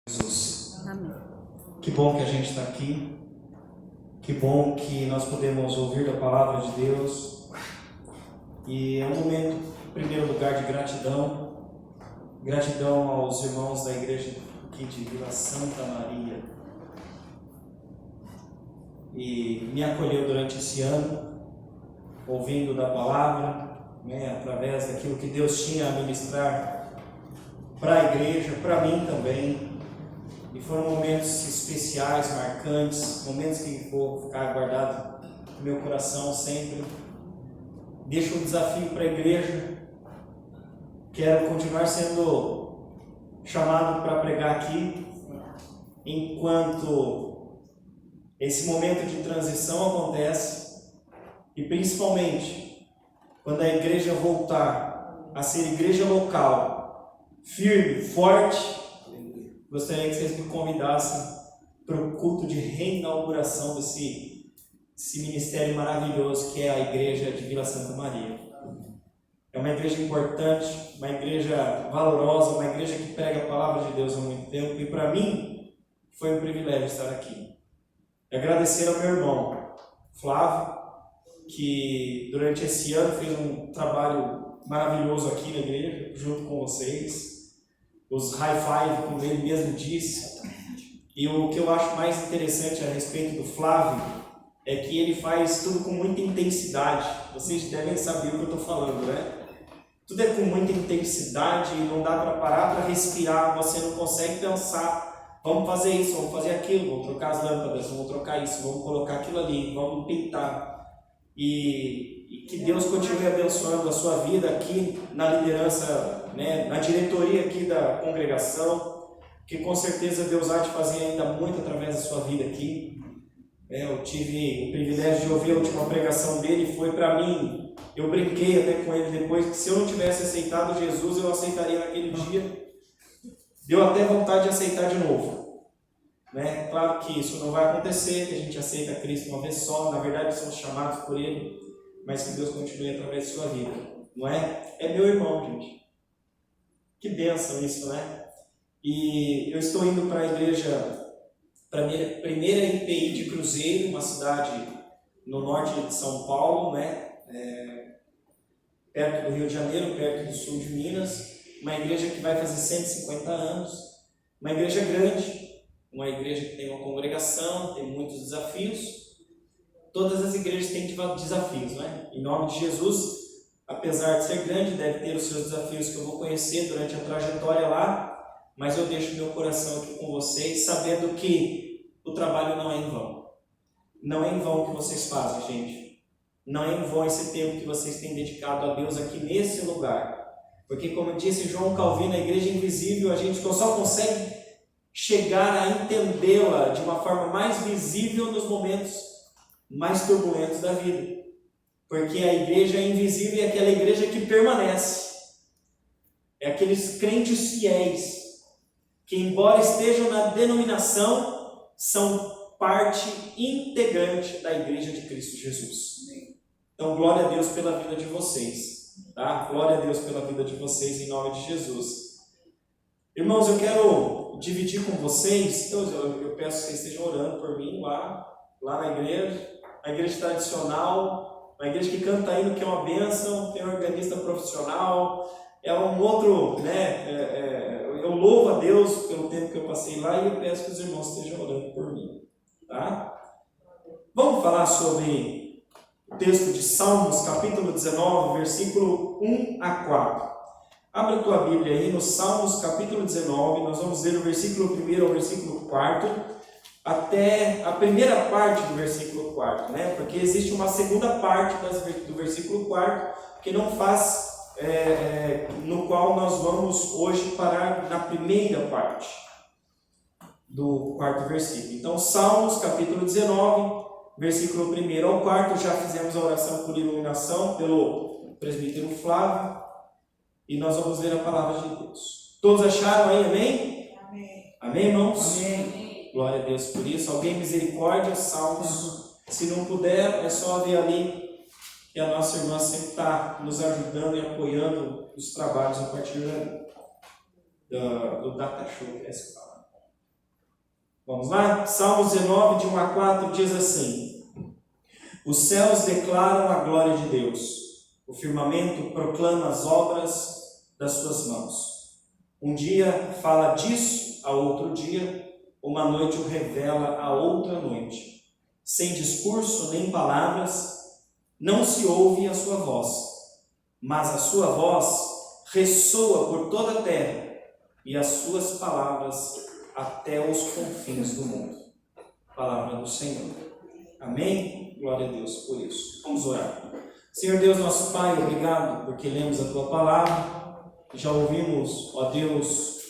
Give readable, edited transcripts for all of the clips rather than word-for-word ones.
Jesus. Amém. Que bom que a gente está aqui. Que bom que nós podemos ouvir a palavra de Deus. E é um momento, em primeiro lugar, de gratidão. Gratidão aos irmãos da igreja aqui de Vila Santa Maria. E me acolheu durante esse ano, ouvindo da palavra, através daquilo que Deus tinha a ministrar para a igreja, para mim também. E foram momentos especiais, marcantes, momentos que vou ficar guardado no meu coração sempre. Deixo um desafio para a igreja. Quero continuar sendo chamado para pregar aqui, enquanto esse momento de transição acontece, e principalmente quando a igreja voltar a ser igreja local, firme, forte. Gostaria que vocês me convidassem para o culto de reinauguração desse ministério maravilhoso que é a igreja de Vila Santa Maria. É uma igreja importante, uma igreja valorosa, uma igreja que prega a palavra de Deus há muito tempo, e para mim foi um privilégio estar aqui. E agradecer ao meu irmão Flávio, que durante esse ano fez um trabalho maravilhoso aqui na igreja, junto com vocês. Os high five, como ele mesmo disse. E o que eu acho mais interessante a respeito do Flávio é que ele faz tudo com muita intensidade. Vocês devem saber o que eu estou falando, né? Tudo é com muita intensidade, não dá para parar para respirar, você não consegue pensar, vamos fazer isso, vamos fazer aquilo, vamos trocar as lâmpadas, vamos trocar isso, vamos colocar aquilo ali, vamos pintar. E que Deus continue abençoando a sua vida aqui na liderança, na diretoria aqui da congregação, que com certeza Deus há de fazer ainda muito através da sua vida aqui. Eu tive o privilégio de ouvir a última pregação dele, foi para mim, eu brinquei até com ele depois, que se eu não tivesse aceitado Jesus, eu aceitaria naquele dia. Deu até vontade de aceitar de novo. Claro que isso não vai acontecer, que a gente aceita Cristo uma vez só, na verdade somos chamados por Ele, mas que Deus continue através de sua vida, não é? É meu irmão, gente. Que bênção isso, né? E eu estou indo para a igreja, para a primeira IPI de Cruzeiro, uma cidade no norte de São Paulo, perto do Rio de Janeiro, perto do sul de Minas, uma igreja que vai fazer 150 anos, uma igreja grande, uma igreja que tem uma congregação, tem muitos desafios. Todas as igrejas têm desafios, né? Em nome de Jesus, apesar de ser grande, deve ter os seus desafios que eu vou conhecer durante a trajetória lá, mas eu deixo meu coração aqui com vocês, sabendo que o trabalho não é em vão. Não é em vão o que vocês fazem, gente. Não é em vão esse tempo que vocês têm dedicado a Deus aqui nesse lugar. Porque, como disse João Calvino, a igreja invisível, a gente só consegue chegar a entendê-la de uma forma mais visível nos momentos mais turbulentos da vida. Porque a igreja invisível é aquela igreja que permanece. É aqueles crentes fiéis que, embora estejam na denominação, são parte integrante da igreja de Cristo Jesus. Então, glória a Deus pela vida de vocês. Tá? Glória a Deus pela vida de vocês, em nome de Jesus. Irmãos, eu quero dividir com vocês, então eu peço que vocês estejam orando por mim lá na igreja, a igreja tradicional, uma igreja que canta hino, que é uma bênção, tem um organista profissional, é um outro, eu louvo a Deus pelo tempo que eu passei lá, e eu peço que os irmãos estejam orando por mim, tá? Vamos falar sobre o texto de Salmos, capítulo 19, versículo 1 a 4. Abra a tua Bíblia aí no Salmos, capítulo 19, nós vamos ler o versículo 1 ao versículo 4, até a primeira parte do versículo 4, porque existe uma segunda parte do versículo 4, que não faz, no qual nós vamos hoje parar na primeira parte do quarto versículo. Então, Salmos, capítulo 19, versículo 1 ao 4, já fizemos a oração por iluminação pelo presbítero Flávio, e nós vamos ler a palavra de Deus. Todos acharam aí, amém? Amém. Amém, irmãos? Amém. Glória a Deus por isso. Alguém misericórdia, Salmos. Se não puder, é só ver ali que a nossa irmã sempre está nos ajudando e apoiando os trabalhos a partir do Data Show, que é essa palavra. Vamos lá? Salmo 19, de 1 a 4, diz assim: Os céus declaram a glória de Deus, o firmamento proclama as obras das suas mãos. Um dia fala disso a outro dia, uma noite o revela a outra noite. Sem discurso nem palavras, não se ouve a sua voz, mas a sua voz ressoa por toda a terra e as suas palavras até os confins do mundo. Palavra do Senhor. Amém? Glória a Deus por isso. Vamos orar. Senhor Deus, nosso Pai, obrigado porque lemos a Tua palavra. Já ouvimos, ó Deus,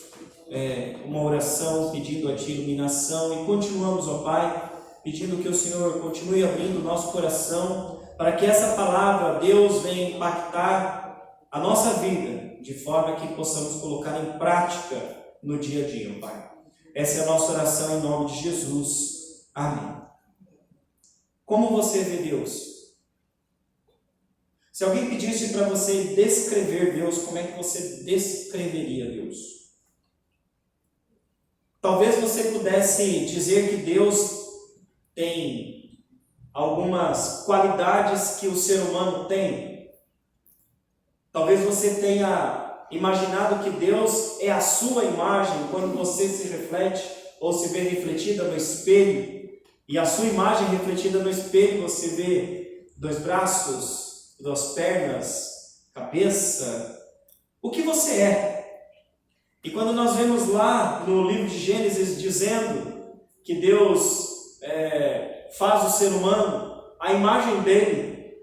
uma oração pedindo a Ti iluminação e continuamos, ó Pai, pedindo que o Senhor continue abrindo o nosso coração para que essa palavra, Deus, venha impactar a nossa vida de forma que possamos colocar em prática no dia a dia, ó Pai. Essa é a nossa oração em nome de Jesus. Amém. Como você vê Deus? Se alguém pedisse para você descrever Deus, como é que você descreveria Deus? Talvez você pudesse dizer que Deus tem algumas qualidades que o ser humano tem. Talvez você tenha imaginado que Deus é a sua imagem quando você se reflete ou se vê refletida no espelho. E a sua imagem refletida no espelho, você vê 2 braços, 2 pernas, cabeça. O que você é? E quando nós vemos lá no livro de Gênesis dizendo que Deus faz o ser humano, a imagem dele,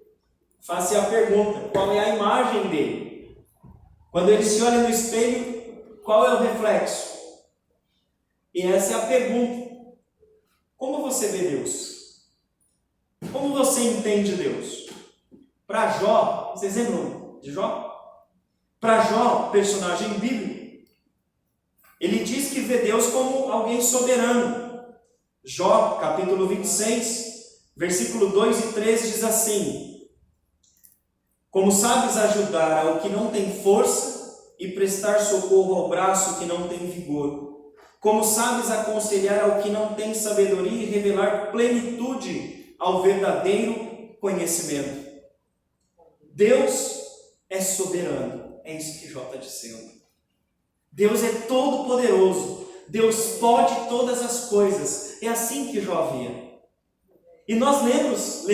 faz-se a pergunta, qual é a imagem dele? Quando ele se olha no espelho, qual é o reflexo? E essa é a pergunta. Como você vê Deus? Como você entende Deus? Para Jó, vocês lembram de Jó? Para Jó, personagem bíblico, ele diz que vê Deus como alguém soberano. Jó, capítulo 26, versículo 2 e 3 diz assim: Como sabes ajudar ao que não tem força e prestar socorro ao braço que não tem vigor? Como sabes aconselhar ao que não tem sabedoria e revelar plenitude ao verdadeiro conhecimento? Deus é soberano, é isso que Jó está dizendo. Deus é todo poderoso, Deus pode todas as coisas, é assim que Jó via. E nós nos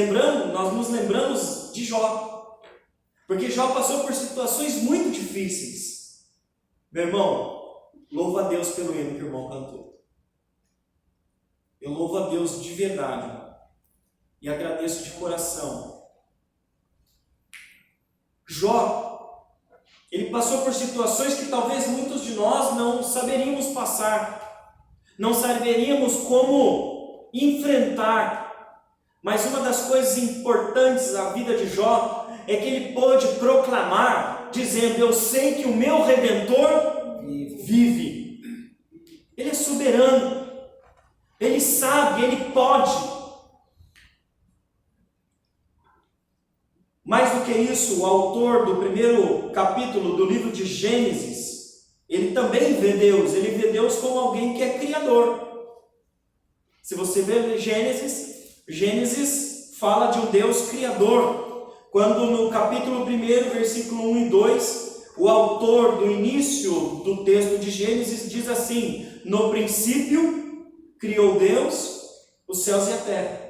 lembramos de Jó, porque Jó passou por situações muito difíceis. Meu irmão, louva a Deus pelo hino que o irmão cantou. Eu louvo a Deus de verdade e agradeço de coração. Jó, ele passou por situações que talvez muitos de nós não saberíamos passar, não saberíamos como enfrentar. Mas uma das coisas importantes da vida de Jó é que ele pôde proclamar, dizendo: eu sei que o meu Redentor vive. Ele é soberano, ele sabe, ele pode. Mais do que isso, o autor do primeiro capítulo do livro de Gênesis, ele também vê Deus, ele vê Deus como alguém que é criador. Se você vê Gênesis fala de um Deus criador, quando no capítulo 1, versículo 1 e 2, o autor do início do texto de Gênesis diz assim: no princípio criou Deus os céus e a terra.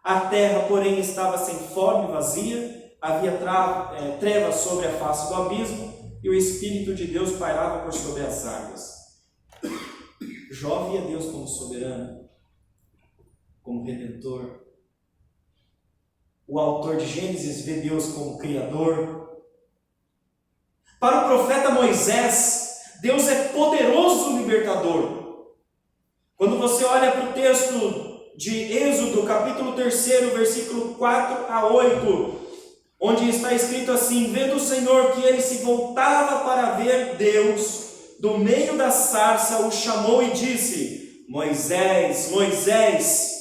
A terra, porém, estava sem forma e vazia, havia trevas sobre a face do abismo, e o Espírito de Deus pairava por sobre as águas. Jó via Deus como soberano, como redentor. O autor de Gênesis vê Deus como criador. Para o profeta Moisés, Deus é poderoso libertador. Quando você olha para o texto de Êxodo, capítulo 3, versículo 4 a 8, onde está escrito assim: vendo o Senhor que ele se voltava para ver Deus, do meio da sarça o chamou e disse: Moisés, Moisés.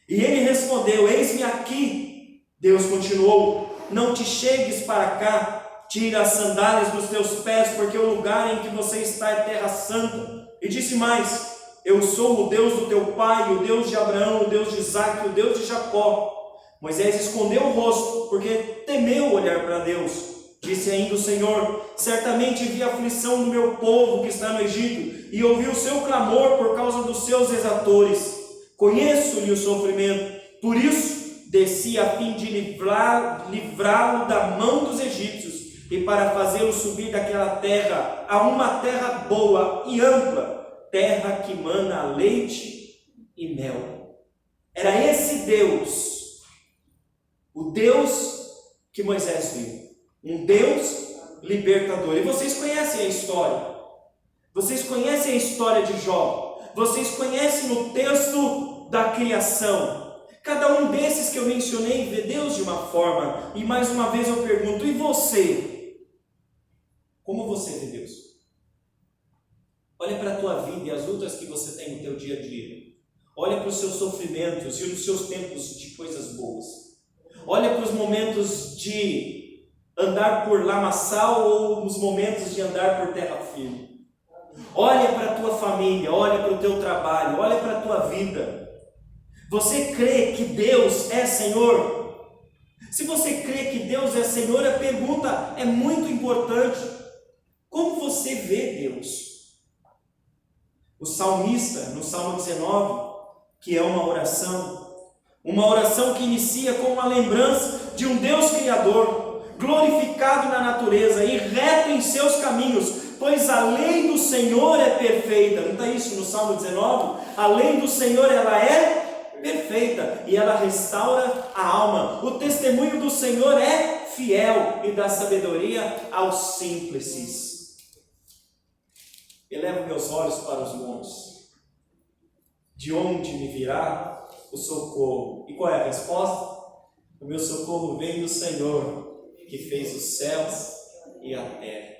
E ele respondeu: eis-me aqui. Deus continuou: não te chegues para cá, tira as sandálias dos teus pés, porque o lugar em que você está é terra santa. E disse mais: eu sou o Deus do teu pai, o Deus de Abraão, o Deus de Isaque, o Deus de Jacó. Moisés escondeu o rosto, porque temeu olhar para Deus. Disse ainda o Senhor: certamente vi a aflição do meu povo que está no Egito, e ouvi o seu clamor por causa dos seus exatores. Conheço-lhe o sofrimento, por isso desci a fim de livrá-lo da mão dos egípcios, e para fazê-lo subir daquela terra a uma terra boa e ampla, terra que mana leite e mel. Era esse Deus, o Deus que Moisés viu, um Deus libertador. E vocês conhecem a história, vocês conhecem a história de Jó, vocês conhecem o texto da criação. Cada um desses que eu mencionei vê Deus de uma forma, e mais uma vez eu pergunto: e você? Como você vê Deus? Olha para a tua vida e as lutas que você tem no teu dia a dia. Olha para os seus sofrimentos e os seus tempos de coisas boas. Olha para os momentos de andar por lamaçal ou os momentos de andar por terra firme. Olha para a tua família, olha para o teu trabalho, olha para a tua vida. Você crê que Deus é Senhor? Se você crê que Deus é Senhor, a pergunta é muito importante: como você vê Deus? O salmista, no Salmo 19, que é uma oração que inicia com uma lembrança de um Deus Criador, glorificado na natureza e reto em seus caminhos, pois a lei do Senhor é perfeita. Não está isso no Salmo 19? A lei do Senhor, ela é perfeita e ela restaura a alma. O testemunho do Senhor é fiel e dá sabedoria aos simples. Elevo meus olhos para os montes, de onde me virá o socorro? E qual é a resposta? O meu socorro vem do Senhor, que fez os céus e a terra.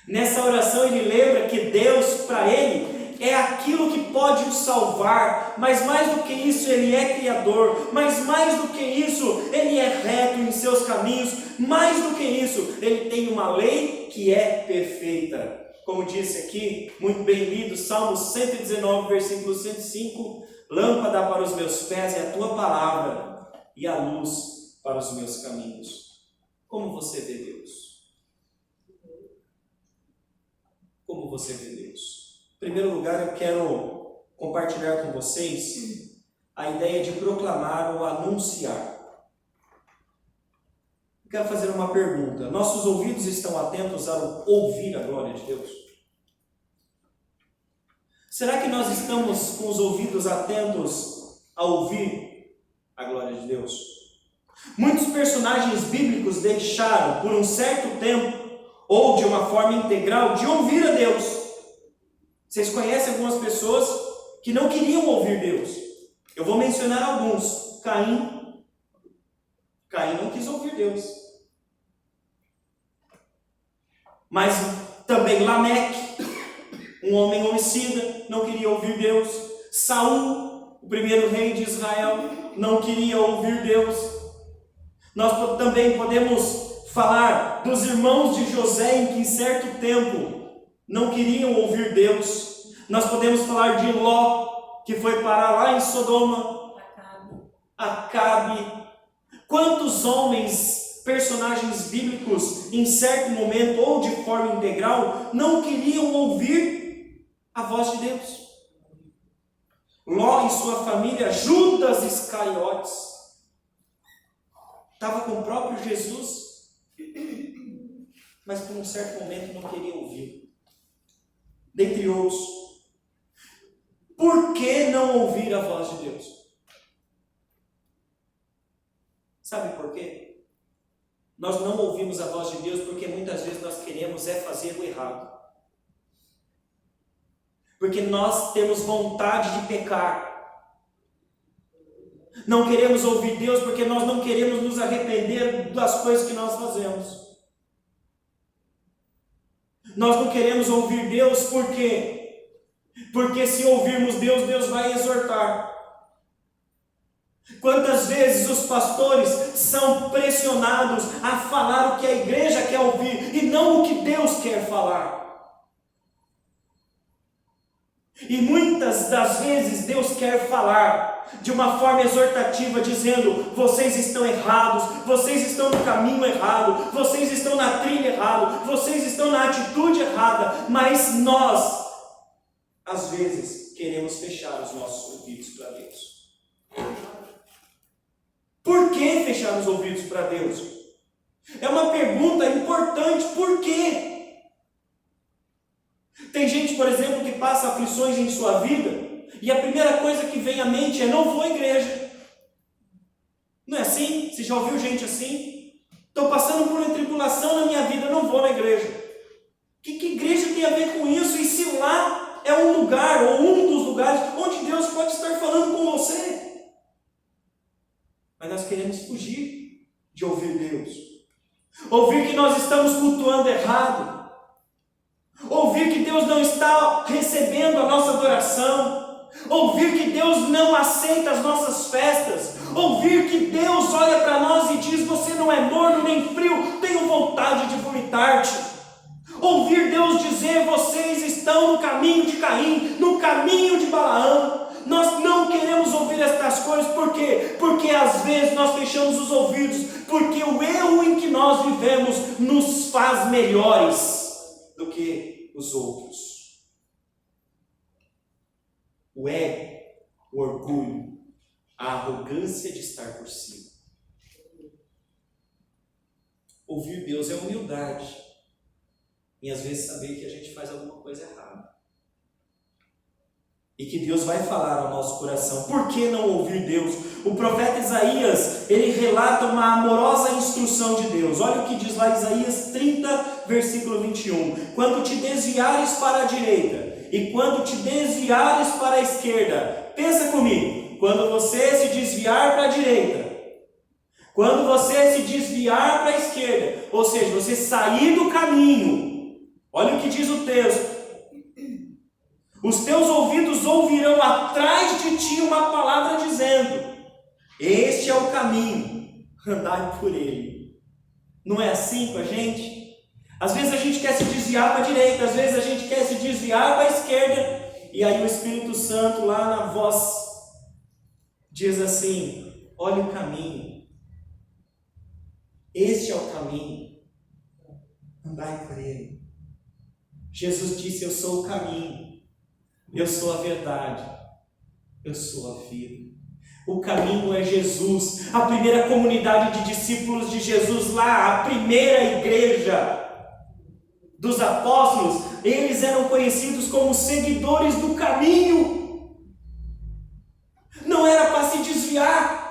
Nessa oração ele lembra que Deus, para ele, é aquilo que pode o salvar, mas mais do que isso, ele é Criador, mas mais do que isso, ele é reto em seus caminhos, mais do que isso, ele tem uma lei que é perfeita. Como disse aqui, muito bem lido, Salmo 119, versículo 105, lâmpada para os meus pés é a tua palavra, e a luz para os meus caminhos. Como você vê Deus? Como você vê Deus? Em primeiro lugar, eu quero compartilhar com vocês a ideia de proclamar ou anunciar. Eu quero fazer uma pergunta: nossos ouvidos estão atentos a ouvir a glória de Deus? Será que nós estamos com os ouvidos atentos a ouvir a glória de Deus? Muitos personagens bíblicos deixaram por um certo tempo, ou de uma forma integral, de ouvir a Deus. Vocês conhecem algumas pessoas que não queriam ouvir Deus? Eu vou mencionar alguns. Caim não quis ouvir Deus. Mas também Lameque, um homem homicida, não queria ouvir Deus. Saul, o primeiro rei de Israel, não queria ouvir Deus. Nós também podemos falar dos irmãos de José, em que em certo tempo não queriam ouvir Deus. Nós podemos falar de Ló, que foi parar lá em Sodoma. Acabe. Quantos homens, personagens bíblicos, em certo momento ou de forma integral, não queriam ouvir a voz de Deus? Ló e sua família, Judas Iscariotes, estava com o próprio Jesus, mas por um certo momento não queria ouvir. Dentre outros. Por que não ouvir a voz de Deus? Sabe por quê? Nós não ouvimos a voz de Deus porque muitas vezes nós queremos fazer o errado. Porque nós temos vontade de pecar. Não queremos ouvir Deus porque nós não queremos nos arrepender das coisas que nós fazemos. Nós não queremos ouvir Deus porque se ouvirmos Deus, Deus vai exortar. Quantas vezes os pastores são pressionados a falar o que a igreja quer ouvir e não o que Deus quer falar? E muitas das vezes Deus quer falar de uma forma exortativa, dizendo: vocês estão errados, vocês estão no caminho errado, vocês estão na trilha errada, vocês estão na atitude errada. Mas nós, às vezes, queremos fechar os nossos ouvidos para Deus. Por que fechar os ouvidos para Deus? É uma pergunta importante. Por quê? Tem gente, por exemplo, que passa aflições em sua vida e a primeira coisa que vem à mente é: não vou à igreja. Não é assim? Você já ouviu gente assim? Estou passando por uma tribulação na minha vida, não vou na igreja. O que igreja tem a ver com isso? E se lá é um lugar, ou um dos lugares, onde Deus pode estar falando com você? Mas nós queremos fugir de ouvir Deus. Ouvir que nós estamos cultuando errado. Ouvir que Deus não está recebendo a nossa adoração. Ouvir que Deus não aceita as nossas festas. Ouvir que Deus olha para nós e diz: você não é morno nem frio, tenho vontade de vomitar-te. Ouvir Deus dizer: vocês estão no caminho de Caim, no caminho de Balaão. Nós não queremos ouvir estas coisas. Por quê? Porque às vezes nós fechamos os ouvidos, porque o erro em que nós vivemos nos faz melhores do que os outros. O ego, o orgulho, a arrogância de estar por cima. Ouvir Deus é humildade, e às vezes saber que a gente faz alguma coisa errada, e que Deus vai falar ao nosso coração. Por que não ouvir Deus? O profeta Isaías, ele relata uma amorosa instrução de Deus. Olha o que diz lá Isaías 30, versículo 21. Quando te desviares para a direita e quando te desviares para a esquerda, pensa comigo, quando você se desviar para a direita, quando você se desviar para a esquerda, ou seja, você sair do caminho, olha o que diz o texto: os teus ouvidos ouvirão atrás de ti uma palavra dizendo: este é o caminho, andai por ele. Não é assim com a gente? Às vezes a gente quer se desviar para a direita, às vezes a gente quer se desviar para a esquerda, e aí o Espírito Santo lá na voz diz assim: olha o caminho, este é o caminho, andai por ele. Jesus disse: eu sou o caminho, eu sou a verdade, eu sou a vida. O caminho é Jesus. A primeira comunidade de discípulos de Jesus lá, a primeira igreja dos apóstolos, eles eram conhecidos como seguidores do caminho. Não era para se desviar.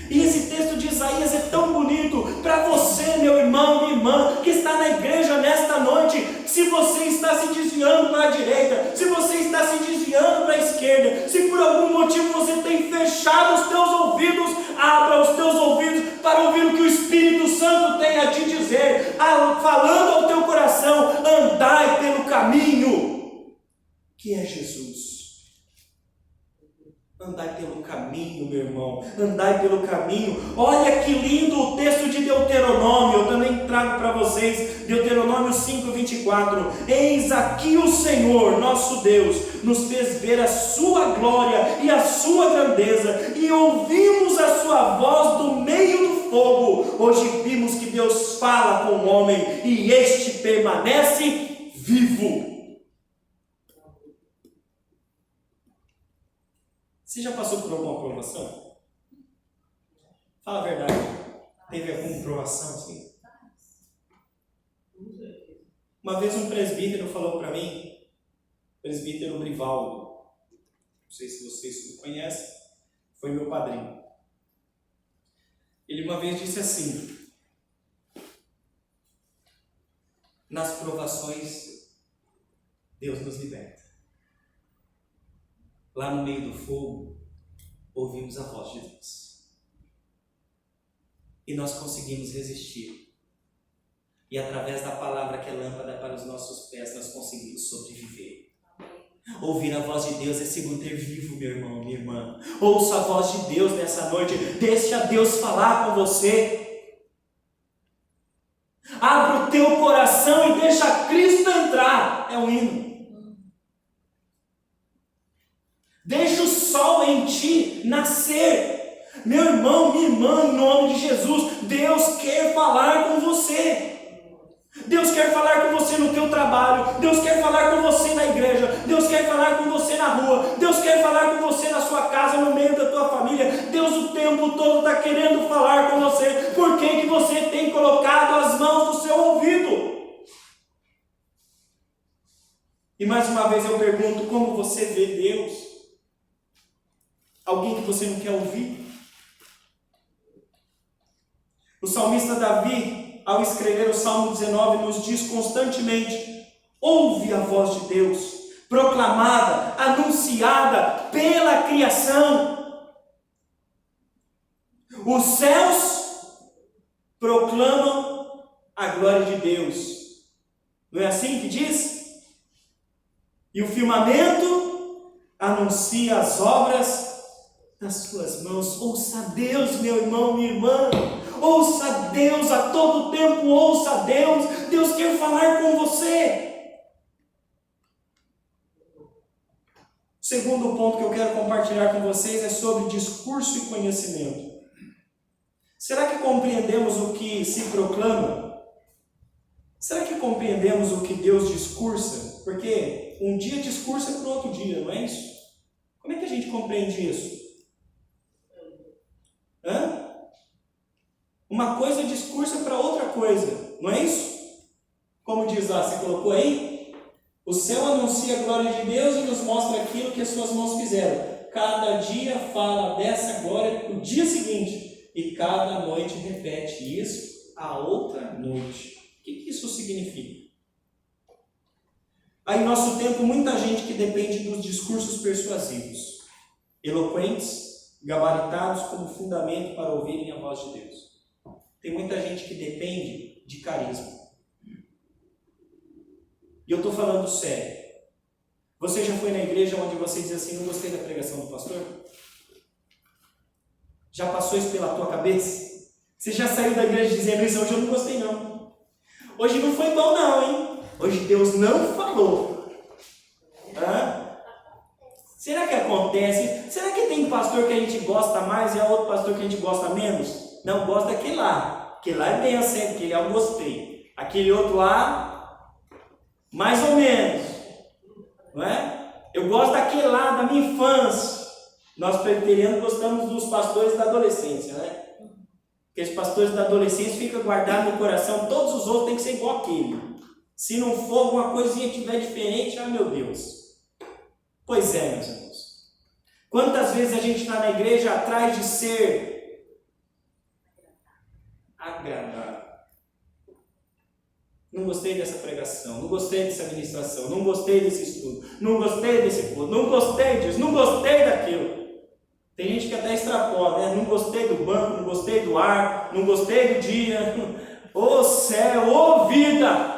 E esse texto de Isaías é tão bonito para você, meu irmão, minha irmã, que está na igreja nesta noite. Se você está se desviando para a direita, se você está se desviando para a esquerda, se por algum motivo você tem fechado os teus ouvidos, abra os teus ouvidos para ouvir o que o Espírito Santo tem a te dizer, falando ao teu coração: andai pelo caminho que é Jesus. Andai pelo caminho, meu irmão, andai pelo caminho. Olha que lindo o texto de Deuteronômio, eu também trago para vocês, Deuteronômio 5:24. Eis aqui o Senhor, nosso Deus, nos fez ver a sua glória e a sua grandeza, e ouvimos a sua voz do meio do fogo. Hoje vimos que Deus fala com o homem, e este permanece vivo. Você já passou por alguma provação? Fala a verdade. Teve alguma provação assim? Uma vez um presbítero falou para mim, presbítero Brivaldo, não sei se vocês o conhecem, foi meu padrinho. Ele uma vez disse assim: nas provações, Deus nos liberta. Lá no meio do fogo, ouvimos a voz de Deus. E nós conseguimos resistir. E através da palavra que é lâmpada para os nossos pés, nós conseguimos sobreviver. Ouvir a voz de Deus é se manter vivo, meu irmão, minha irmã. Ouça a voz de Deus nessa noite. Deixa Deus falar com você. Abra o teu coração e deixa Cristo entrar. É um hino. Deixa o sol em ti nascer. Meu irmão, minha irmã, em nome de Jesus, Deus quer falar com você. Deus quer falar com você no teu trabalho, Deus quer falar com você na igreja, Deus quer falar com você na rua, Deus quer falar com você na sua casa, no meio da tua família. Deus o tempo todo está querendo falar com você. Por que você tem colocado as mãos no seu ouvido? E mais uma vez eu pergunto, como você vê Deus? Alguém que você não quer ouvir? O salmista Davi, ao escrever o Salmo 19, nos diz constantemente: ouve a voz de Deus, proclamada, anunciada pela criação. Os céus proclamam a glória de Deus. Não é assim que diz? E o firmamento anuncia as obras das suas mãos. Ouça Deus, meu irmão, minha irmã. Ouça Deus a todo tempo, ouça Deus. Deus quer falar com você. O segundo ponto que eu quero compartilhar com vocês é sobre discurso e conhecimento. Será que compreendemos o que se proclama? Será que compreendemos o que Deus discursa? Porque um dia discursa para o outro dia, não é isso? Como é que a gente compreende isso? Uma coisa discursa para outra coisa, não é isso? Como diz lá, você colocou aí? O céu anuncia a glória de Deus e nos mostra aquilo que as suas mãos fizeram. Cada dia fala dessa glória no dia seguinte, e cada noite repete isso a outra noite. O que isso significa? Há em nosso tempo muita gente que depende dos discursos persuasivos, eloquentes, gabaritados como fundamento para ouvirem a voz de Deus. Tem muita gente que depende de carisma. E eu estou falando sério. Você já foi na igreja onde você diz assim: não gostei da pregação do pastor? Já passou isso pela tua cabeça? Você já saiu da igreja dizendo isso? Hoje eu não gostei não. Hoje não foi bom não, hein? Hoje Deus não falou. Será que acontece? Será que tem pastor que a gente gosta mais e há outro pastor que a gente gosta menos? Não, gosta daquele lá. Aquele lá é bem assim, aquele lá eu gostei. Aquele outro lá, mais ou menos. Não é? Eu gosto daquele lá, da minha infância. Nós presbiterianos gostamos dos pastores da adolescência, né? Porque os pastores da adolescência ficam guardados no coração, todos os outros têm que ser igual aquele. Se não for alguma coisinha que tiver diferente, meu Deus. Pois é, meus irmãos. Quantas vezes a gente está na igreja atrás de ser agradável? Não gostei dessa pregação, não gostei dessa ministração, não gostei desse estudo, não gostei desse culto, não gostei disso, não gostei daquilo. Tem gente que até extrapola, né? Não gostei do banco, não gostei do ar, não gostei do dia. Ô céu, ô vida!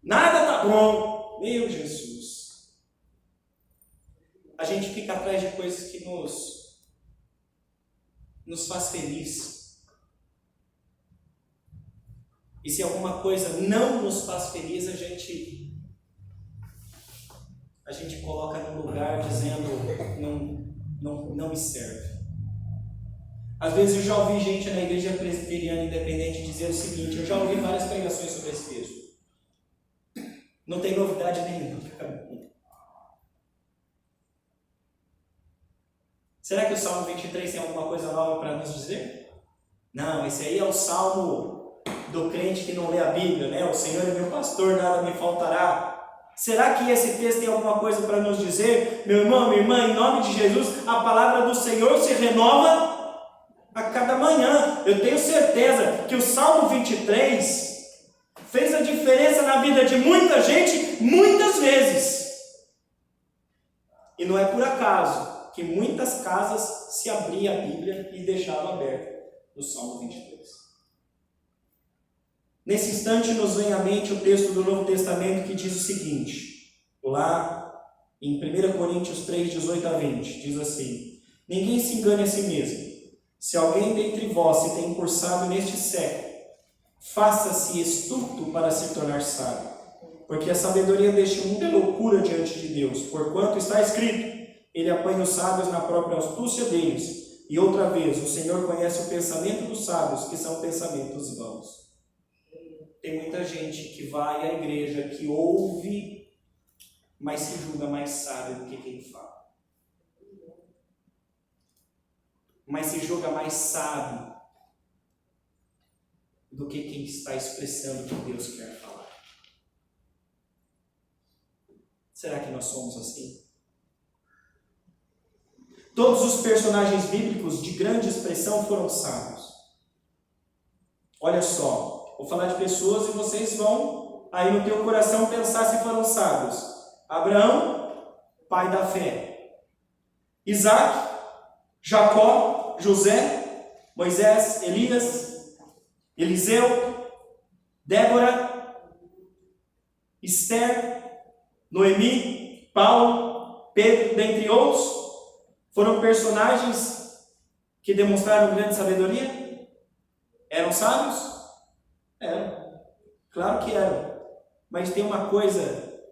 Nada tá bom. Meu Jesus! A gente fica atrás de coisas que nos faz feliz. E se alguma coisa não nos faz feliz, a gente coloca no lugar dizendo, não me serve. Às vezes eu já ouvi gente na igreja presbiteriana independente dizer o seguinte: eu já ouvi várias pregações sobre esse texto. Não tem novidade nenhuma. Será que o Salmo 23 tem alguma coisa nova para nos dizer? Não, esse aí é o Salmo do crente que não lê a Bíblia, né? O Senhor é meu pastor, nada me faltará. Será que esse texto tem alguma coisa para nos dizer? Meu irmão, minha irmã, em nome de Jesus, a palavra do Senhor se renova a cada manhã. Eu tenho certeza que o Salmo 23 fez a diferença na vida de muita gente, muitas vezes. E não é por acaso que muitas casas se abria a Bíblia e deixava aberta no Salmo 23. Nesse instante nos vem à mente o texto do Novo Testamento que diz o seguinte, lá em 1 Coríntios 3, 18 a 20, diz assim: ninguém se engane a si mesmo. Se alguém dentre vós se tem cursado neste século, faça-se estulto para se tornar sábio, porque a sabedoria deste mundo é loucura diante de Deus, porquanto está escrito, ele apanha os sábios na própria astúcia deles. E outra vez, o Senhor conhece o pensamento dos sábios, que são pensamentos vãos. Tem muita gente que vai à igreja, que ouve, mas se julga mais sábio do que quem fala. Mas se julga mais sábio do que quem está expressando o que Deus quer falar. Será que nós somos assim? Todos os personagens bíblicos de grande expressão foram sábios. Olha só, vou falar de pessoas e vocês vão aí no teu coração pensar se foram sábios. Abraão, pai da fé. Isaac, Jacó, José, Moisés, Elias, Eliseu, Débora, Esther, Noemi, Paulo, Pedro, dentre outros, foram personagens que demonstraram grande sabedoria? Eram sábios? Eram. Claro que eram. Mas tem uma coisa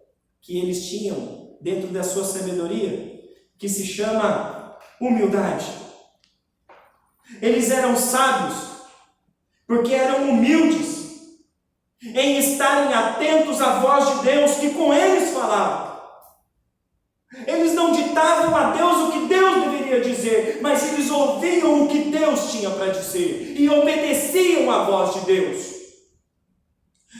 que eles tinham dentro da sua sabedoria que se chama humildade. Eles eram sábios porque eram humildes em estarem atentos à voz de Deus que com eles falava. Eles não ditavam a Deus o que Deus deveria dizer, mas eles ouviam o que Deus tinha para dizer e obedeciam à voz de Deus.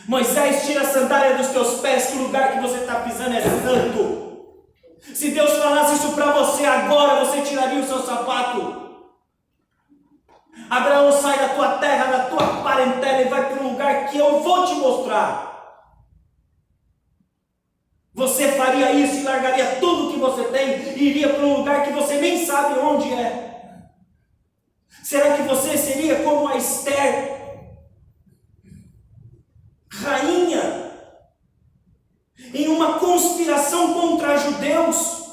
Moisés, tira a sandália dos teus pés, que o lugar que você está pisando é santo. Se Deus falasse isso para você agora, você tiraria o seu sapato. Abraão, sai da tua terra, da tua parentela e vai para um lugar que eu vou te mostrar. Você faria isso e largaria tudo que você tem e iria para um lugar que você nem sabe onde é. Será que você seria como a Esther, rainha, em uma conspiração contra judeus?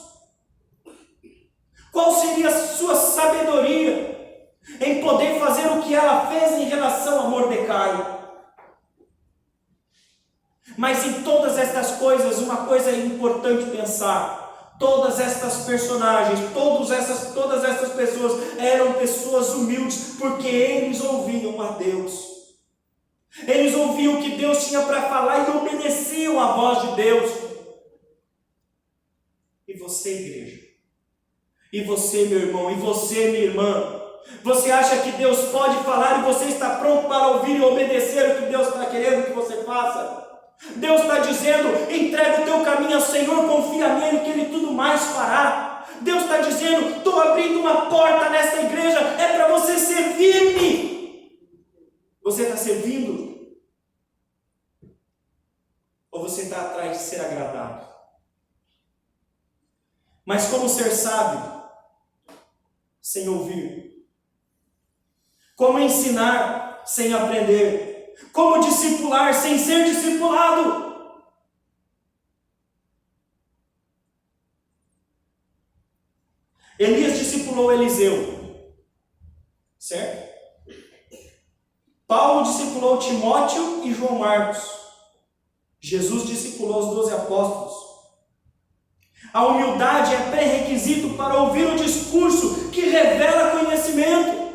Qual seria a sua sabedoria em poder fazer o que ela fez em relação a Mordecai? Mas em todas estas coisas, uma coisa é importante pensar. Todas estas personagens, todas essas pessoas eram pessoas humildes, porque eles ouviam a Deus. Eles ouviam o que Deus tinha para falar e obedeciam à voz de Deus. E você, igreja? E você, meu irmão? E você, minha irmã? Você acha que Deus pode falar e você está pronto para ouvir e obedecer o que Deus está querendo que você faça? Deus está dizendo, entrega o teu caminho ao Senhor, confia nele que Ele tudo mais fará. Deus está dizendo, estou abrindo uma porta nesta igreja, é para você servir-me. Você está servindo? Ou você está atrás de ser agradado? Mas como ser sábio sem ouvir? Como ensinar sem aprender? Como discipular sem ser discipulado? Elias discipulou Eliseu, certo? Paulo discipulou Timóteo e João Marcos. Jesus discipulou os 12 apóstolos. A humildade é pré-requisito para ouvir o discurso que revela conhecimento.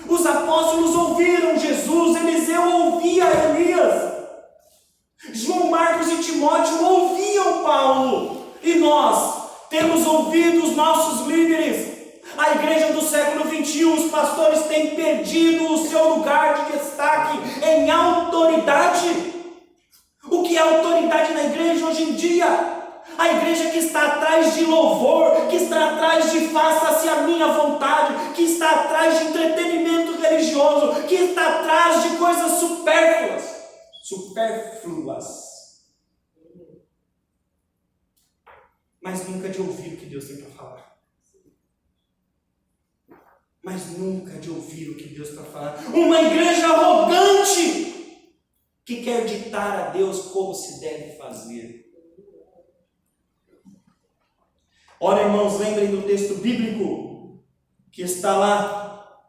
Os apóstolos ouviram Jesus, Eliseu ouvia Elias, João Marcos e Timóteo ouviam Paulo, e nós temos ouvido os nossos líderes. A igreja do século 21, os pastores têm perdido o seu lugar de destaque em autoridade. O que é autoridade na igreja hoje em dia? A igreja que está atrás de louvor, que está atrás de faça-se a minha vontade, que está atrás de entretenimento religioso, que está atrás de coisas supérfluas. Mas nunca de ouvir o que Deus tem para falar. Mas nunca de ouvir o que Deus está falando. Uma igreja arrogante que quer ditar a Deus como se deve fazer. Ora, irmãos, lembrem do texto bíblico que está lá,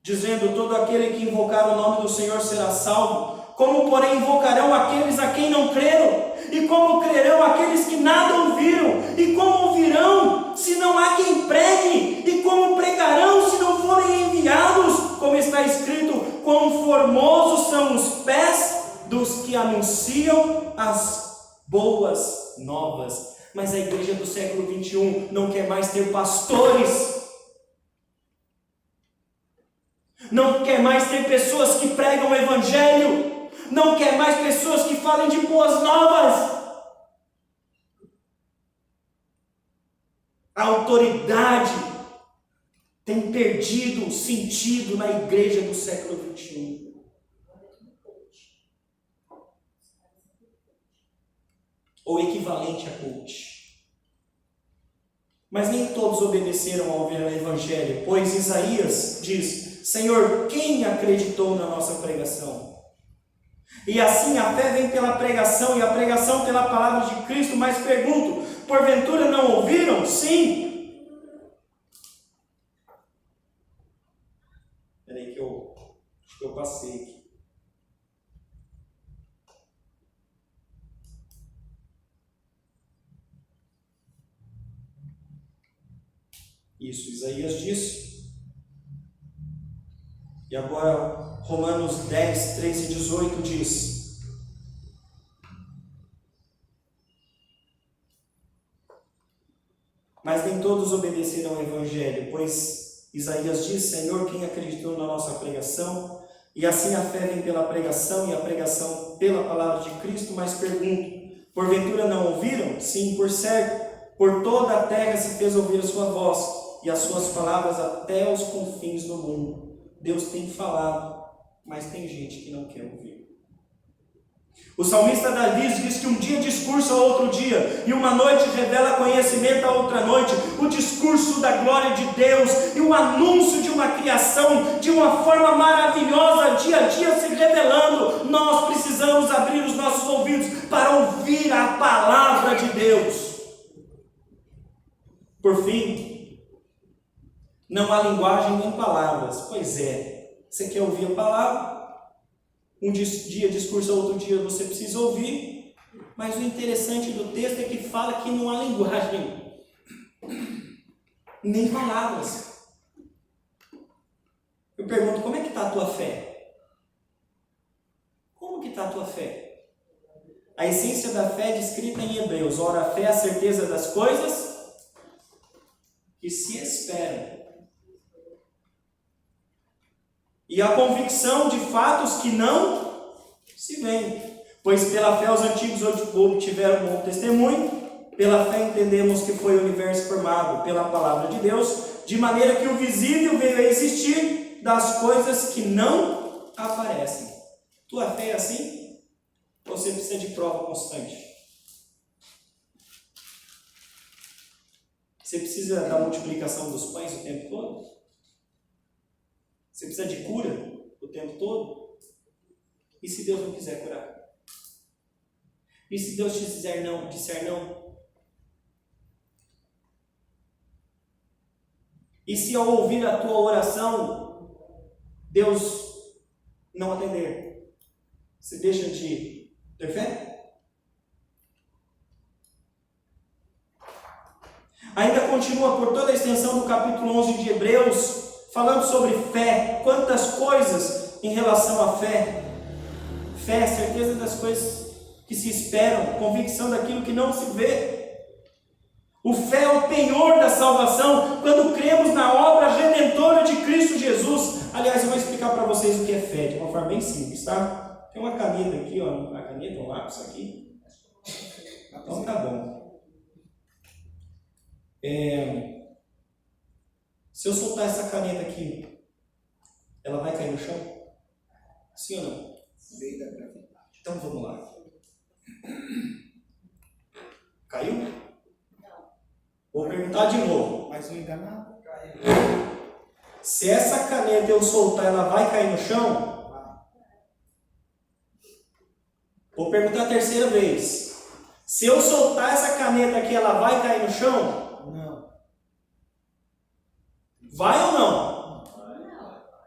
dizendo: todo aquele que invocar o nome do Senhor será salvo. Como, porém, invocarão aqueles a quem não creram? E como crerão aqueles que nada ouviram? E como ouvirão se não há quem pregue? E como pregarão se não forem enviados? Como está escrito: quão formosos são os pés dos que anunciam as boas novas. Mas a igreja do século 21 não quer mais ter pastores, não quer mais ter pessoas que pregam o evangelho, não quer mais pessoas que falem de boas novas. A autoridade tem perdido sentido na igreja do século 21. Ou equivalente a coach. Mas nem todos obedeceram ao evangelho, pois Isaías diz: Senhor, quem acreditou na nossa pregação? E assim a fé vem pela pregação, e a pregação pela palavra de Cristo. Mas pergunto: porventura não ouviram? Sim. Espera aí que acho que eu passei aqui. Isso, Isaías disse. E agora Romanos 10, 13 e 18 diz: mas nem todos obedeceram ao evangelho, pois Isaías diz: Senhor, quem acreditou na nossa pregação? E assim a fé vem pela pregação, e a pregação pela palavra de Cristo. Mas pergunto: porventura não ouviram? Sim, por certo, por toda a terra se fez ouvir a sua voz, e as suas palavras até os confins do mundo. Deus tem falado, mas tem gente que não quer ouvir. O salmista Davi diz que um dia discurso a outro dia, e uma noite revela conhecimento a outra noite. O discurso da glória de Deus e o anúncio de uma criação de uma forma maravilhosa, dia a dia se revelando. Nós precisamos abrir os nossos ouvidos para ouvir a palavra de Deus. Por fim, não há linguagem nem palavras. Pois é, você quer ouvir a palavra? Um dia discurso, outro dia você precisa ouvir. Mas o interessante do texto é que fala que não há linguagem, nem palavras. Eu pergunto: como é que está a tua fé? Como que está a tua fé? A essência da fé é descrita em Hebreus. Ora, a fé é a certeza das coisas que se esperam, e a convicção de fatos que não se veem. Pois pela fé os antigos obtiveram bom testemunho. Pela fé entendemos que foi o universo formado pela palavra de Deus, de maneira que o visível veio a existir das coisas que não aparecem. Tua fé é assim? Ou você precisa de prova constante? Você precisa da multiplicação dos pães o tempo todo? Você precisa de cura o tempo todo? E se Deus não quiser curar? E se Deus te disser não? E se ao ouvir a tua oração, Deus não atender? Você deixa de ter fé? Ainda continua por toda a extensão do capítulo 11 de Hebreus, falando sobre fé. Quantas coisas em relação à fé. Fé é certeza das coisas que se esperam, convicção daquilo que não se vê. O fé é o penhor da salvação, quando cremos na obra redentora de Cristo Jesus. Aliás, eu vou explicar para vocês o que é fé, de uma forma bem simples, tá? Tem uma caneta aqui, ó, uma caneta, um lápis aqui. Então tá bom. Se eu soltar essa caneta aqui, ela vai cair no chão? Sim ou não? Lei da gravidade. Então vamos lá. Caiu? Não. Vou perguntar de novo. Mas o enganado caiu. Se essa caneta eu soltar, ela vai cair no chão? Vou perguntar a terceira vez. Se eu soltar essa caneta aqui, ela vai cair no chão? Não. Vai ou não?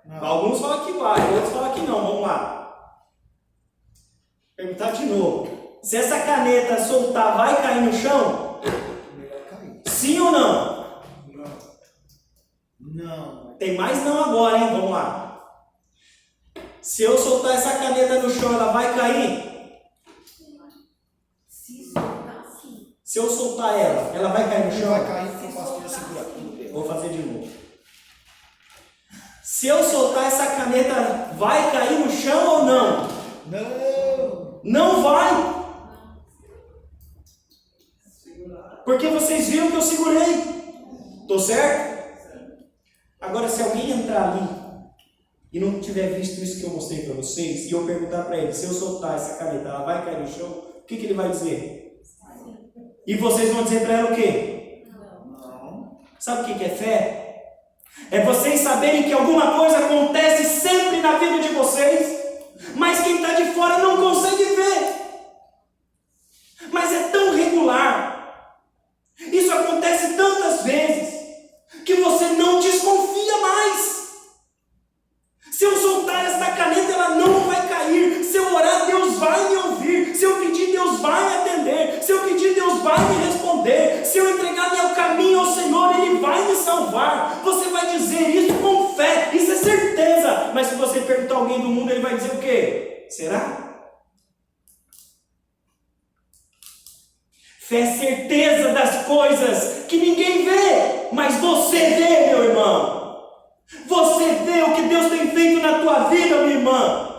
Não. Alguns falam que vai, outros falam que não. Vamos lá. Perguntar de novo. Se essa caneta soltar, vai cair no chão? Melhor cair. Sim ou não? Não. Não. Tem mais não agora, hein? Vamos lá. Se eu soltar essa caneta no chão, ela vai cair? Se soltar, sim. Se eu soltar ela vai cair no Não chão? vai cair porque o pastor segura tudo. Vou fazer de novo. Se eu soltar essa caneta, vai cair no chão ou não? Não. Não vai! Porque vocês viram que eu segurei. Tô certo? Agora, se alguém entrar ali e não tiver visto isso que eu mostrei para vocês, e eu perguntar para ele, se eu soltar essa caneta, ela vai cair no chão, o que ele vai dizer? E vocês vão dizer para ela o quê? Não. Sabe o que é fé? É vocês saberem que alguma coisa acontece sempre na vida de vocês, mas quem está de fora não consegue ver. Mas é tão regular, isso acontece tantas vezes, que você não desconfia mais. Se eu soltar esta caneta, ela não vai cair. Se eu orar, Deus vai me ouvir. Se eu pedir, Deus vai me atender. Se eu pedir, Deus vai me responder. Se eu entregar meu caminho ao Senhor, Ele vai me salvar. Você vai dizer isso com fé, isso é certeza. Mas se você perguntar a alguém do mundo, ele vai dizer o quê? Será? Fé é certeza das coisas que ninguém vê, mas você vê, meu irmão. Você vê o que Deus tem feito na tua vida, minha irmã.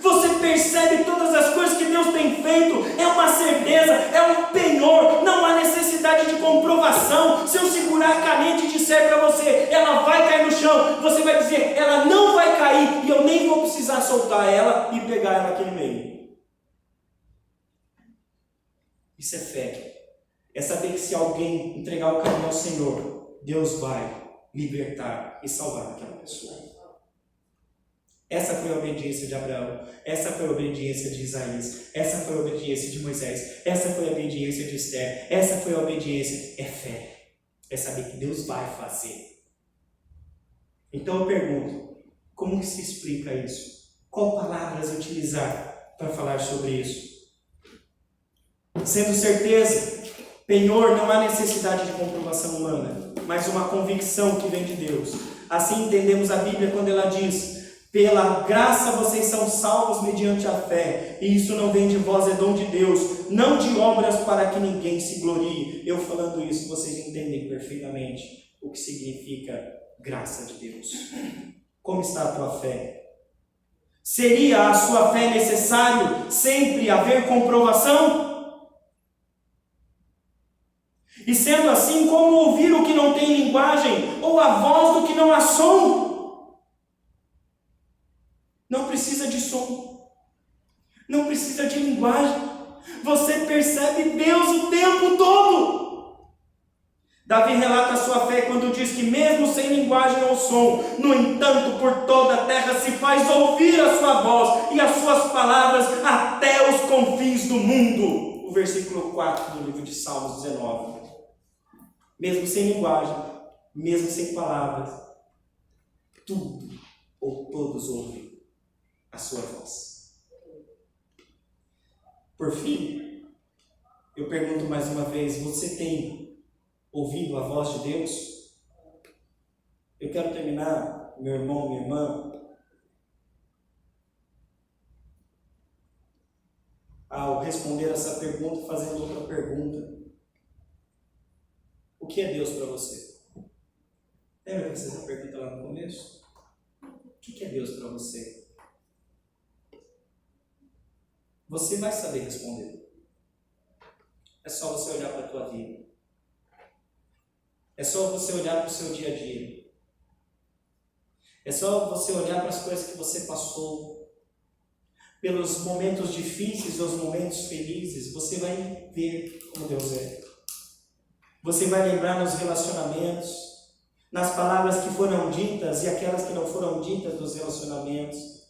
Você percebe todas as coisas que Deus tem feito. É uma certeza, é um penhor. Não há necessidade de comprovação. Se eu segurar a caneta e disser para você, ela vai cair no chão, você vai dizer, ela não vai cair. E eu nem vou precisar soltar ela e pegar ela aqui no meio. Isso é fé. É saber que se alguém entregar o caminho ao Senhor, Deus vai libertar e salvar aquela pessoa. Essa foi a obediência de Abraão, essa foi a obediência de Isaías, essa foi a obediência de Moisés, essa foi a obediência de Esther, essa foi a obediência, é fé, é saber que Deus vai fazer. Então eu pergunto, como que se explica isso? Qual palavras utilizar para falar sobre isso? Sendo certeza, penhor, não há necessidade de comprovação humana, mas uma convicção que vem de Deus. Assim entendemos a Bíblia quando ela diz, pela graça vocês são salvos mediante a fé, e isso não vem de vós, é dom de Deus, não de obras para que ninguém se glorie. Eu falando isso, vocês entendem perfeitamente o que significa graça de Deus. Como está a tua fé? Seria a sua fé necessário sempre haver comprovação? E sendo assim, como ouvir o que não tem linguagem, ou a voz do que não há som? Não precisa de som, não precisa de linguagem, você percebe Deus o tempo todo. Davi relata a sua fé quando diz que mesmo sem linguagem ou som, no entanto por toda a terra se faz ouvir a sua voz e as suas palavras até os confins do mundo. O versículo 4 do livro de Salmos 19. Mesmo sem linguagem, mesmo sem palavras, tudo ou todos ouvem a sua voz. Por fim, eu pergunto mais uma vez, você tem ouvido a voz de Deus? Eu quero terminar, meu irmão, minha irmã, ao responder essa pergunta, fazendo outra pergunta. O que é Deus para você? Lembra que eu fiz essa pergunta lá no começo? O que é Deus para você? Você vai saber responder. É só você olhar para a tua vida. É só você olhar para o seu dia a dia. É só você olhar para as coisas que você passou. Pelos momentos difíceis ou os momentos felizes, você vai ver como Deus é. Você vai lembrar nos relacionamentos, nas palavras que foram ditas e aquelas que não foram ditas dos relacionamentos.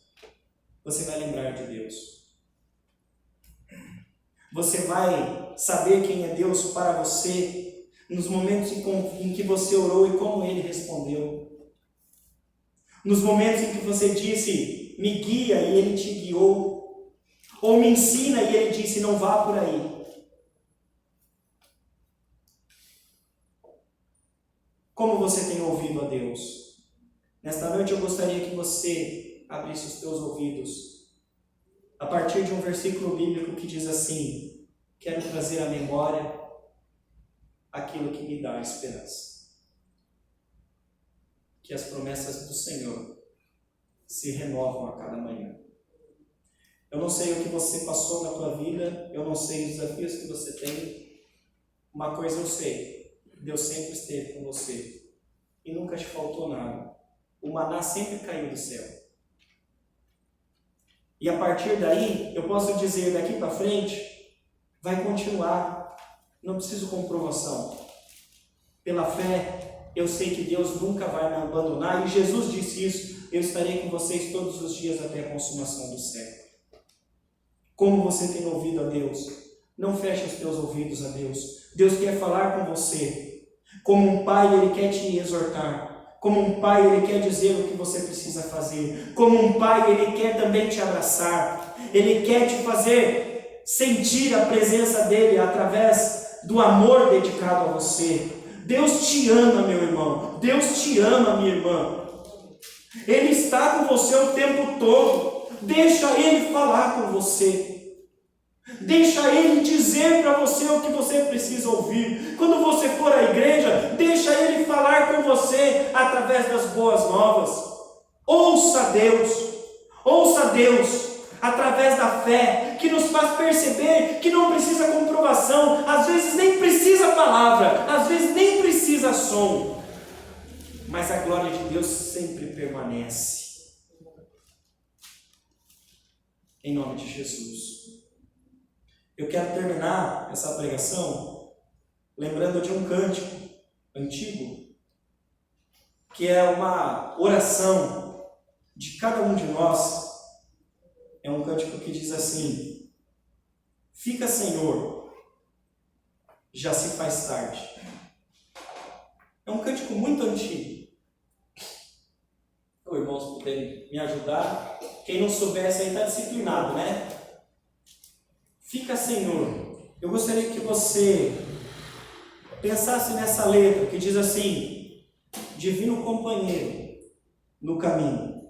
Você vai lembrar de Deus. Você vai saber quem é Deus para você nos momentos em que você orou e como Ele respondeu. Nos momentos em que você disse, me guia, e Ele te guiou. Ou me ensina e ele disse, não vá por aí. Como você tem ouvido a Deus? Nesta noite eu gostaria que você abrisse os teus ouvidos a partir de um versículo bíblico que diz assim: quero trazer à memória aquilo que me dá esperança. Que as promessas do Senhor se renovam a cada manhã. Eu não sei o que você passou na tua vida, eu não sei os desafios que você tem. Uma coisa eu sei, Deus sempre esteve com você e nunca te faltou nada. O maná sempre caiu do céu. E a partir daí, eu posso dizer daqui para frente, vai continuar. Não preciso comprovação. Pela fé, eu sei que Deus nunca vai me abandonar. E Jesus disse isso, eu estarei com vocês todos os dias até a consumação do século. Como você tem ouvido a Deus? Não feche os teus ouvidos a Deus. Deus quer falar com você. Como um pai, Ele quer te exortar. Como um pai, Ele quer dizer o que você precisa fazer. Como um pai, Ele quer também te abraçar. Ele quer te fazer sentir a presença dEle através do amor dedicado a você. Deus te ama, meu irmão. Deus te ama, minha irmã. Ele está com você o tempo todo. Deixa Ele falar com você. Deixa Ele dizer para você o que você precisa ouvir. Quando você for à igreja, deixa Ele falar com você através das boas novas. Ouça Deus através da fé, que nos faz perceber que não precisa comprovação, às vezes nem precisa palavra, às vezes nem precisa som, mas a glória de Deus sempre permanece. Em nome de Jesus. Eu quero terminar essa pregação lembrando de um cântico antigo, que é uma oração de cada um de nós. É um cântico que diz assim: fica, Senhor, já se faz tarde. É um cântico muito antigo. Os irmãos puderem me ajudar. Quem não soubesse aí está disciplinado, né? Fica, Senhor. Eu gostaria que você pensasse nessa letra que diz assim: divino companheiro no caminho,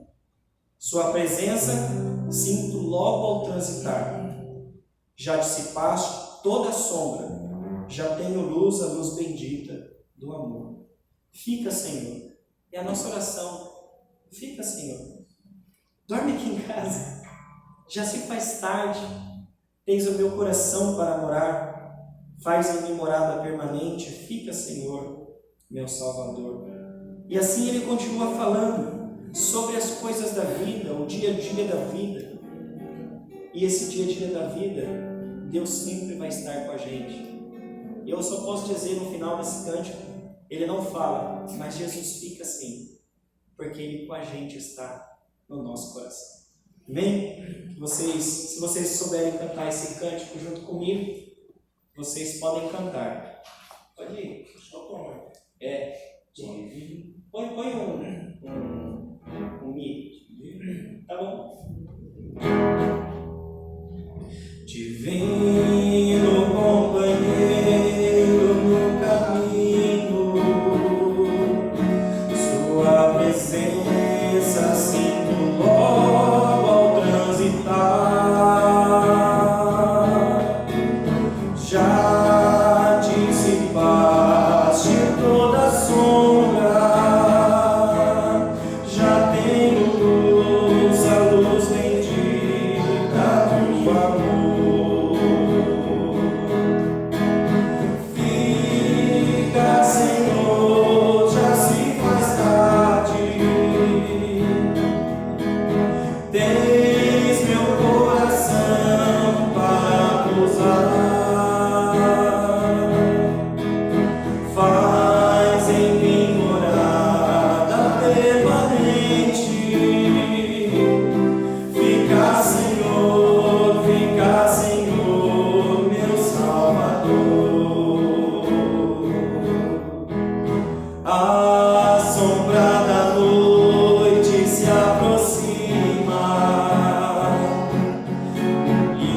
sua presença sinto logo ao transitar. Já dissipaste toda a sombra, já tenho luz, a luz bendita do amor. Fica, Senhor. É a nossa oração. Fica, Senhor. Dorme aqui em casa. Já se faz tarde. Tens o meu coração para morar. Faz em mim morada permanente. Fica, Senhor, meu Salvador. E assim ele continua falando sobre as coisas da vida, o dia a dia da vida. E esse dia a dia da vida, Deus sempre vai estar com a gente. E eu só posso dizer no final desse cântico, ele não fala, mas Jesus fica assim, porque Ele com a gente está no nosso coração. Amém? Se vocês souberem cantar esse cântico junto comigo, vocês podem cantar. Pode ir. Põe um mi. Tá bom? Divino companheiro no caminho, sua presença sinto logo ao transitar. Já dissipaste toda a sombra, já tenho luz, a luz bendita do amor. Fica, Senhor, já se faz tarde. Tens meu coração para usar. Faz em mim morada permanente. Fica, Senhor, meu Salvador. A sombra da noite se aproxima e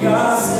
Obrigado,